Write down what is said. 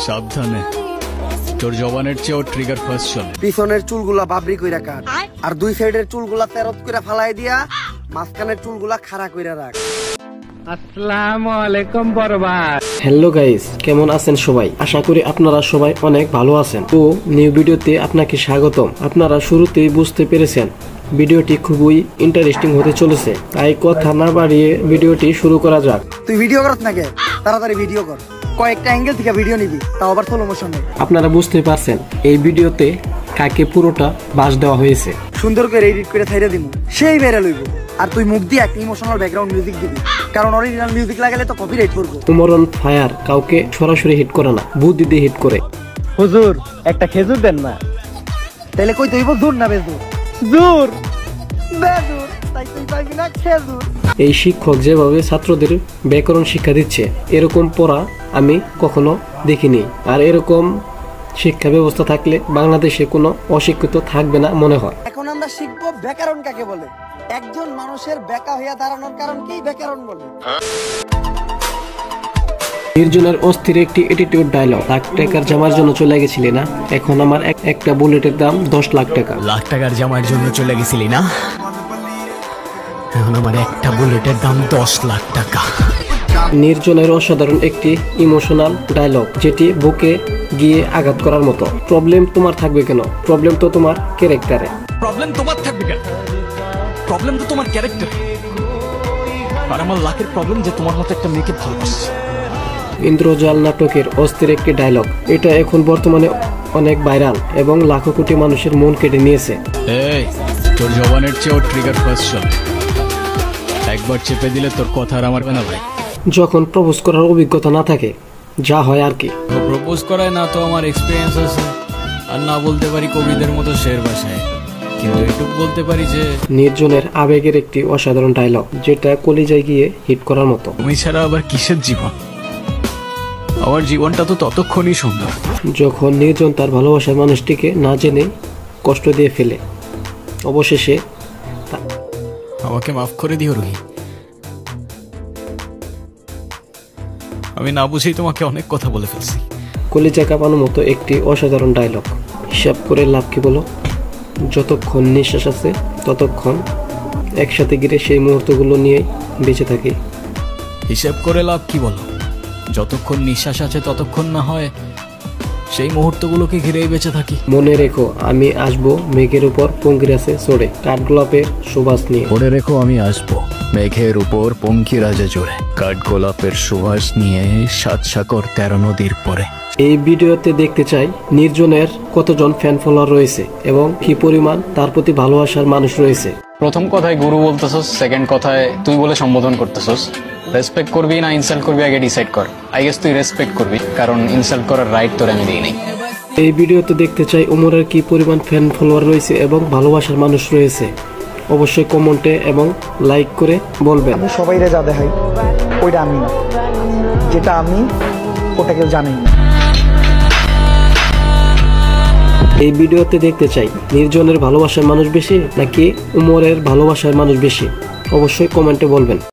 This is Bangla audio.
সাবধানে, তোর জবানের চেয়েও ট্রিগার ফার্স্ট চলে। পিছনের চুলগুলা বাবরি কইরা কাট, আর দুই সাইডের চুলগুলা তেরত কইরা ফালাই দিয়া মাঝখানের চুলগুলা খাড়া কইরা রাখ। আসসালামু আলাইকুম বরবাদ। হ্যালো গাইস, কেমন আছেন সবাই? আশা করি আপনারা সবাই অনেক ভালো আছেন। তো নিউ ভিডিওতে আপনাকে স্বাগতম। আপনারা শুরুতেই বুঝতে পেরেছেন ভিডিওটি খুবই ইন্টারেস্টিং হতে চলেছে, তাই কথা না বাড়িয়ে ভিডিওটি শুরু করা যাক। তুই ভিডিও করছ নাকি? তাড়াতাড়ি ভিডিও কর, কয়েকটা অ্যাঙ্গেল থেকে ভিডিও নিবি, তাও আবার স্লো মোশনে। আপনারা বুঝতে পারছেন এই ভিডিওতে কাকে পুরোটা বাস দেওয়া হয়েছে। সুন্দর করে এডিট করে ছাইড়া দিমু, সেই বেরে লইব। আর তুই মুখ দিয়ে একটা ইমোশনাল ব্যাকগ্রাউন্ড মিউজিক দিবি, কারণ অরিজিনাল মিউজিক লাগালে তো কপিরাইট করব। উমরন ফায়ার কাউকে সরাসরি হিট করে না, বুদ্ধি দিয়ে হিট করে। হুজুর একটা খেজুর দেন না। তাহলে কই তুই জোর না বেজুর? জোর বেজুর, তাই তুই পাইবি না খেজুর। এই শিক্ষক যেভাবে ছাত্রদের ব্যাকরণ শিক্ষা দিচ্ছে, এরকম পড়া আমি কখনো দেখিনি। আর এরকম শিক্ষা ব্যবস্থা থাকলে বাংলাদেশে কোনো অশিক্ষিত থাকবে না মনে হয়। এখন আমরা শিখবো ব্যাকরণ কাকে বলে। একজন মানুষের বেকা হইয়া দাঁড়ানোর কারণ কি ব্যাকরণ বলে। নির্জনের অস্থির একটি অ্যাটিটিউড ডায়লগ। লাখ টাকার জামার জন্য চলে গেছিলি না, এখন আমার একটা বুলেটের দাম 10 লাখ টাকা। লাখ টাকার জামার জন্য চলে গেছিলি না, এখন আমার একটা বুলেটের দাম 10 লাখ টাকা। নির্জনের অসাধারণ একটি ইমোশনাল ডায়লগ, যেটি বুকে গিয়ে আঘাত করার মতো। প্রবলেম তোমার থাকবে কেন? প্রবলেম তো তোমার ক্যারেক্টারে। প্রবলেম তোমার থাকবে কেন? প্রবলেম তো তোমার ক্যারেক্টার। আর আমার লাখের প্রবলেম যে তোমার মতো একটা মেয়েকে ভালোবাসে। ইন্দ্রজাল নাটকের অস্থির একটি ডায়লগ, এটা এখন বর্তমানে অনেক ভাইরাল এবং লাখো কোটি মানুষের মন কেড়ে নিয়েছে। এই, তোর জবানের চেয়েও ট্রিগার ফার্স্ট চলে। একবার চেপে দিলে তোর কথা আর আমার না ভাই। যখন প্রপোজ করার অভিজ্ঞতা না থাকে, যা হয় আর কি। প্রপোজ করায় না তো আমার এক্সপিরিয়েন্স আছে, আর না বলতে পারি কবিদের মতো শের ভাষায়, কিন্তু এটুকু বলতে পারি যে নির্জনের আবেগের একটি অসাধারণ ডায়লগ, যেটা কলিজায় গিয়ে হিট করার মতো। তুমি ছাড়া আবার কিসের জীবন? আমার জীবনটা তো ততক্ষণই সুন্দর। যখন নির্জন তার ভালোবাসার মানুষটিকে না জেনে কষ্ট দিয়ে ফেলে, অবশেষে আমাকে মাফ করে দিও রুহি। আমি না বুঝেই তোমাকে অনেক কথা বলে ফেলছি। কলিজা কাঁপানোর মতো একটি অসাধারণ ডায়লগ। হিসাব করে লাভ কি বলো? যতক্ষণ নিঃশ্বাস আছে ততক্ষণ একসাথে গিয়ে সেই মুহূর্তগুলো নিয়ে বেঁচে থাকি। হিসাব করে লাভ কি বলো? যতক্ষণ নিঃশ্বাস আছে ততক্ষণ না হয় সেই মুহূর্তগুলোকে ঘিরেই বেঁচে থাকি। মনে রেখো আমি আসবো মেঘের উপর পঙ্কিরাজে চড়ে, কাঠগোলাপের সুবাস নিয়ে। মনে রেখো আমি আসবো মেঘের উপর পঙ্কিরাজে চড়ে, কাঠগোলাপের সুবাস নিয়ে 7 সাগর 13 নদীর পরে। এই ভিডিওতে দেখতে চাই নির্জনের কতজন ফ্যান ফলোয়ার রয়েছে এবং কি পরিমাণ তার প্রতি ভালোবাসার মানুষ রয়েছে। প্রথম কথায় গুরু বলতেছস, সেকেন্ড কথায় তুই বলে সম্বোধন করতেছস। রেসপেক্ট করবি না ইনসাল্ট করবি আগে ডিসাইড কর। আই গেস তুই রেসপেক্ট করবি, কারণ ইনসাল্ট করার রাইট তোর আমি দিই নাই। এই ভিডিওতে দেখতে চাই উমরের কি পরিমাণ ফ্যান ফলোয়ার রয়েছে এবং ভালোবাসার মানুষ রয়েছে। অবশ্যই কমেন্টে এবং লাইক করে বলবেন। আমি সবাইরে যা দেখাই ওইটা আমি না, যেটা আমি ওটা কেউ জানেই না। এই ভিডিওতে দেখতে চাই নির্জনের ভালোবাসার মানুষ বেশি নাকি উমরের ভালোবাসার মানুষ বেশি? অবশ্যই কমেন্টে বলবেন।